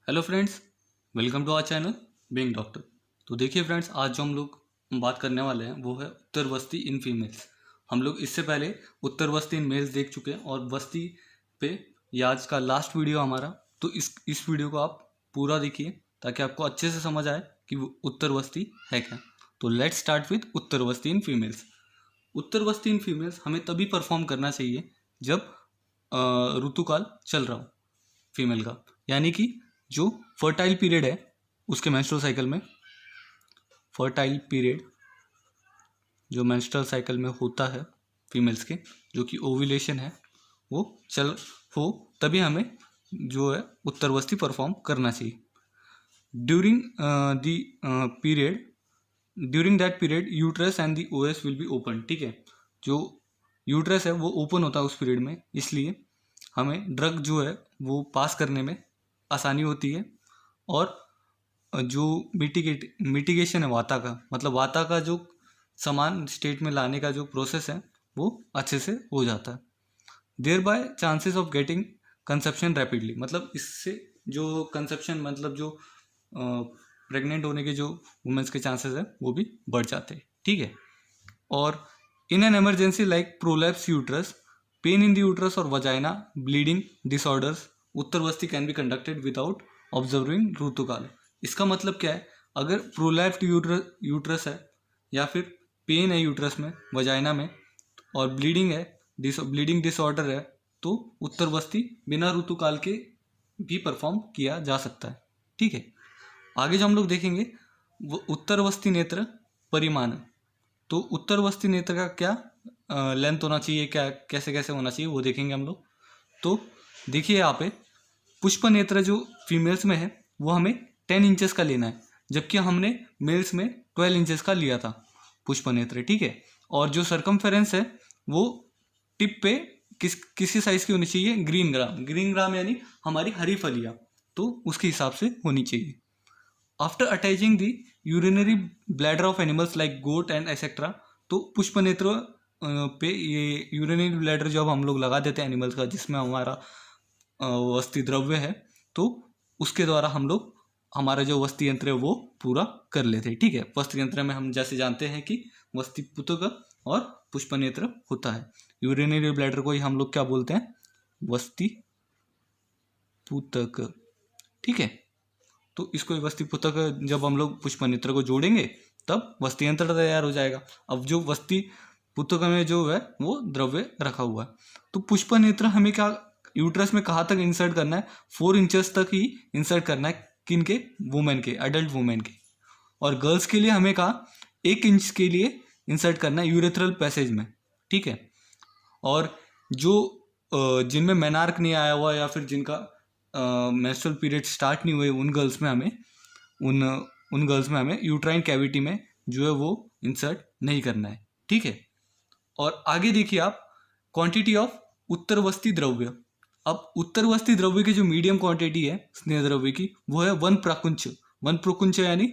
Hello friends, welcome to our channel being doctor. तो देखिए friends, आज जो हम लोग बात करने वाले हैं वो है उत्तर वस्ती इन फीमेल्स। हम लोग इससे पहले उत्तर वस्ती इन मेल्स देख चुके हैं और वस्ती पे ये आज का लास्ट वीडियो हमारा। तो इस वीडियो को आप पूरा देखिए ताकि आपको अच्छे से समझ आए कि वो उत्तर वस्ती है क्या। तो लेट्स स्टार्ट विथ उत्तर वस्ती इन फीमेल्स। उत्तर वस्ती इन फीमेल्स हमें तभी परफॉर्म करना चाहिए जब ऋतुकाल चल रहा हो फीमेल का, यानी कि जो फर्टाइल पीरियड है उसके मेंस्ट्रुअल साइकिल में, फर्टाइल पीरियड जो मेंस्ट्रुअल साइकिल में होता है फीमेल्स के, जो कि ओव्यूलेशन है, वो चल हो तभी हमें जो है उत्तरवस्ती परफॉर्म करना चाहिए। During during that period uterus and the OS will be open. ठीक है, जो यूट्रस है वो ओपन होता है उस पीरियड में, इसलिए हमें ड्रग जो है वो पास करने में आसानी होती है। और जो मिटिगेशन है वाता का, मतलब वाता का जो समान स्टेट में लाने का जो प्रोसेस है वो अच्छे से हो जाता है। Thereby chances of getting conception rapidly, मतलब इससे जो कंसेप्शन, मतलब जो प्रेग्नेंट होने के जो वुमेन्स के चांसेस है वो भी बढ़ जाते हैं। ठीक है, और in an emergency like prolapse uterus, pain in the uterus और वजाइना, ब्लीडिंग डिसऑर्डर्स, उत्तरवस्ती can be conducted without observing ऋतुकाल। इसका मतलब क्या है, अगर प्रोलैप्ड यूट्रस है या फिर पेन है यूट्रस में, वजाइना में, और ब्लीडिंग है, ब्लीडिंग डिसऑर्डर है, तो उत्तरवस्ती बिना ऋतुकाल के भी परफॉर्म किया जा सकता है। ठीक है, आगे जो हम लोग देखेंगे वो उत्तरवस्ती नेत्र परिमाण। तो उत्तरवस्ती नेत्र का क्या लेंथ होना चाहिए, क्या कैसे कैसे होना चाहिए वो देखेंगे हम लोग। तो देखिए यहाँ पे पुष्प नेत्र जो फीमेल्स में है वो हमें 10 इंचेस का लेना है, जबकि हमने मेल्स में 12 इंचेस का लिया था पुष्प नेत्र। ठीक है, और जो सरकमफेरेंस है वो टिप पे किसी साइज की होनी चाहिए, ग्रीन ग्राम यानी हमारी हरी फलियाँ, तो उसके हिसाब से होनी चाहिए। After attaching the urinary bladder of animals like goat and etcetera, तो पुष्प नेत्र पे ये यूरिनरी ब्लैडर जब हम लोग लगा देते हैं एनिमल्स का, जिसमें हमारा वस्ती द्रव्य है, तो उसके द्वारा हम लोग हमारा जो वस्ती यंत्र है वो पूरा कर लेते हैं। ठीक है, वस्ती यंत्र में हम जैसे जानते हैं कि वस्ती पुतक और पुष्प नेत्र होता है। यूरिनरी ब्लैडर को ही हम लोग क्या बोलते हैं, वस्ती पुतक। ठीक है, तो इसको वस्ती पुतक जब हम लोग पुष्प नेत्र को जोड़ेंगे तब वस्ती यंत्र तैयार हो जाएगा। अब जो वस्ती पुतक में जो है वो द्रव्य रखा हुआ है, तो पुष्प नेत्र हमें क्या यूट्रस में कहाँ तक इंसर्ट करना है, 4 इंचेस तक ही इंसर्ट करना है। किन के, वुमेन के, अडल्ट वुमेन के। और गर्ल्स के लिए हमें कहा 1 इंच के लिए इंसर्ट करना है यूरेथ्रल पैसेज में। ठीक है, और जो जिनमें मेनार्क नहीं आया हुआ या फिर जिनका मेंस्ट्रुअल पीरियड स्टार्ट नहीं हुए, उन गर्ल्स में हमें यूट्राइन कैविटी में जो है वो इंसर्ट नहीं करना है। ठीक है, और आगे देखिए आप क्वांटिटी ऑफ उत्तरवस्ती द्रव्य। अब उत्तरवस्ती द्रव्य की जो मीडियम क्वांटिटी है स्नेह द्रव्य की वो है 1 प्रकुंच यानी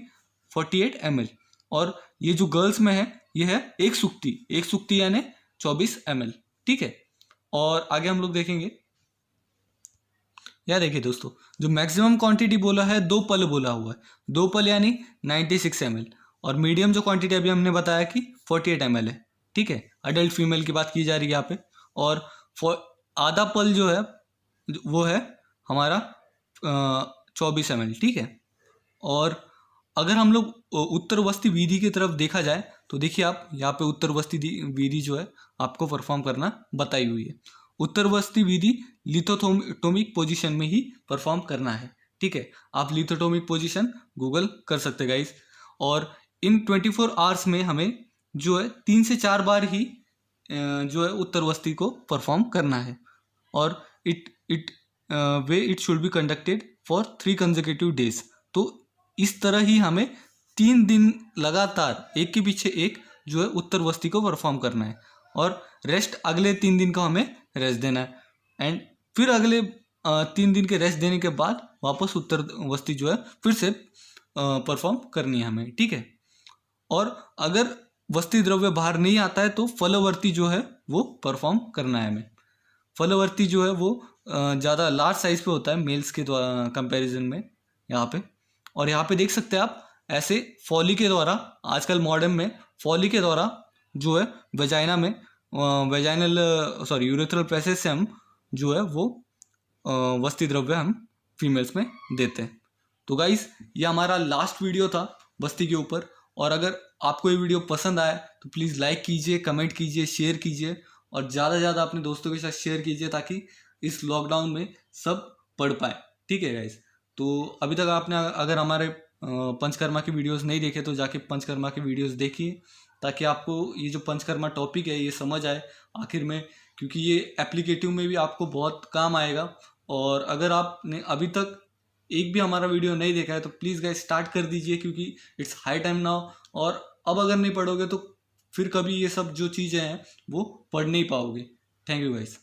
48 ml। और ये जो गर्ल्स में है ये है 1 सुक्ति यानी 24 ml। ठीक है, और आगे हम लोग देखेंगे, यार देखिए दोस्तों, जो मैक्सिमम क्वांटिटी बोला है 2 पल बोला हुआ है, 2 पल यानी 96 ml, और मीडियम जो क्वांटिटी अभी हमने बताया कि 48 ml है। ठीक है, अडल्ट फीमेल की बात की जा रही है यहाँ पे। और आधा पल जो है वो है हमारा 24 ml। ठीक है, और अगर हम लोग उत्तरवस्ती विधि की तरफ देखा जाए तो देखिए आप यहाँ पे उत्तरवस्ती विधि जो है आपको परफॉर्म करना बताई हुई है। उत्तरवस्ती विधि लिथोटोमिक पोजीशन में ही परफॉर्म करना है। ठीक है, आप लिथोटोमिक पोजीशन गूगल कर सकते गाइस। और इन 24 आवर्स में हमें जो है 3 से 4 बार ही जो है उत्तरवस्ती को परफॉर्म करना है। और it should be conducted for 3 consecutive days. तो इस तरह ही हमें 3 दिन लगातार एक के पीछे एक जो है उत्तरवस्ती को परफॉर्म करना है, और रेस्ट अगले 3 दिन का हमें रेस्ट देना है। एंड फिर अगले 3 दिन के रेस्ट देने के बाद वापस उत्तरवस्ती जो है फिर से परफॉर्म करनी है हमें। ठीक है, और अगर वस्ती द्रव्य बाहर नहीं आता है तो फलवर्ती जो है वो परफॉर्म करना है हमें। फलवर्ती जो है वो ज़्यादा लार्ज साइज पे होता है मेल्स के कंपैरिजन में, यहाँ पे। और यहाँ पे देख सकते हैं आप ऐसे फॉली के द्वारा, आजकल मॉडर्न में फॉली के द्वारा जो है वेजाइना में यूरेथ्रल पैसेज से हम जो है वो वस्ती द्रव्य हम फीमेल्स में देते हैं। तो गाइस ये हमारा लास्ट वीडियो था बस्ती के ऊपर, और अगर आपको ये वीडियो पसंद आया तो प्लीज़ लाइक कीजिए, कमेंट कीजिए, शेयर कीजिए, और ज़्यादा से ज़्यादा अपने दोस्तों के साथ शेयर कीजिए ताकि इस लॉकडाउन में सब पढ़ पाए। ठीक है गाइस, तो अभी तक आपने अगर हमारे पंचकर्मा की वीडियोस नहीं देखे तो जाके पंचकर्मा की वीडियोस देखिए, ताकि आपको ये जो पंचकर्मा टॉपिक है ये समझ आए आखिर में, क्योंकि ये एप्लीकेटिव में भी आपको बहुत काम आएगा। और अगर आपने अभी तक एक भी हमारा वीडियो नहीं देखा है तो प्लीज़ गाइस स्टार्ट कर दीजिए, क्योंकि इट्स हाई टाइम नाउ। और अब अगर नहीं पढ़ोगे तो फिर कभी ये सब जो चीज़ें हैं वो पढ़ नहीं पाओगे। Thank you guys.